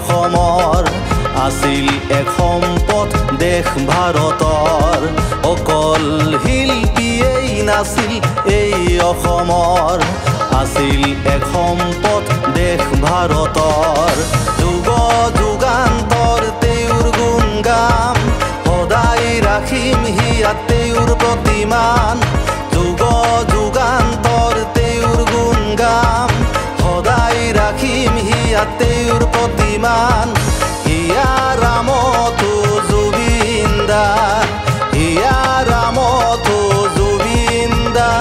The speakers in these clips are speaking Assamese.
অসমৰ আছিল এক সম্পদ দেশ ভাৰতৰ অকল শিল্পীয়েই নাছিল এই অসমৰ আছিল এক সম্পদ দেশ ভাৰতৰ যুগ যুগান্তৰ তেওঁৰ গুণ গাম সদায় ৰাখিম হিয়াত তেওঁৰ প্ৰতিমান যুগ যুগান্তৰ তেওঁৰ গুণ গাম সদায় ৰাখিম হিয়াত তেওঁৰ প্ৰতিমান হিয়া ৰামতো জুবিন দা হিয়া ৰামতো জুবিন দা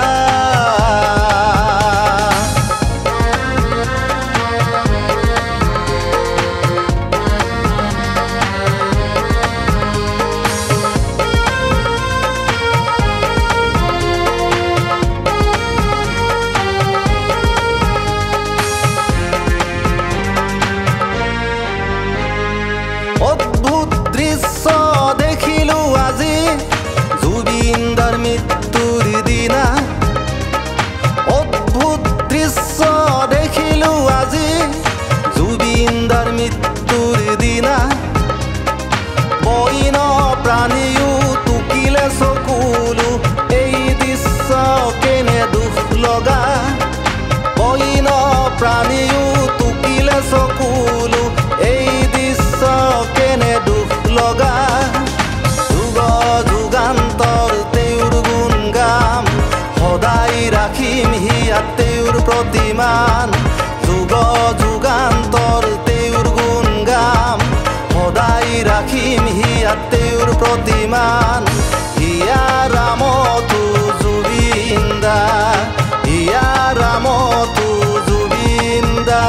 প্ৰাণীও টুকিলে চকুলো এই দৃশ্য কেনে দুখ লগা বইন প্ৰাণীও টুকিলে চকুলো এই দৃশ্য কেনে দুখ লগা যুগ যুগান্তৰ তেওঁৰ গুণ গাম সদায় ৰাখিম হিয়াত তেওঁৰ প্ৰতিমান যুগ যুগান্তৰ তেওঁৰ গুণ গাম সদায় ৰাখিম হিয়াত তেওঁৰ প্ৰতিমান হিয়া ৰামতো জুবিন দা হিয়া ৰামতো জুবিন দা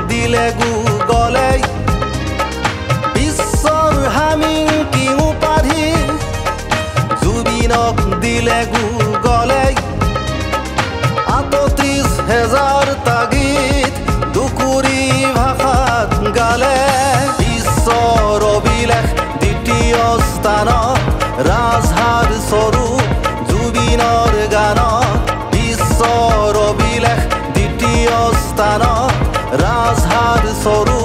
দিলে গুগলে বিশ্বৰ হামিংকি উপাধি জুবিনক দিলে গুগলে ৩৮,০০০টা গীত দুকুৰি ভাষাত গালে বিশ্বৰ অভিলেখ দ্বিতীয় স্থানত ৰাজহাড় স্বৰূপ জুবিনৰ গানত বিশ্বৰ অভিলেখ দ্বিতীয় স্থানত ৰাজহাড় স্বৰূপ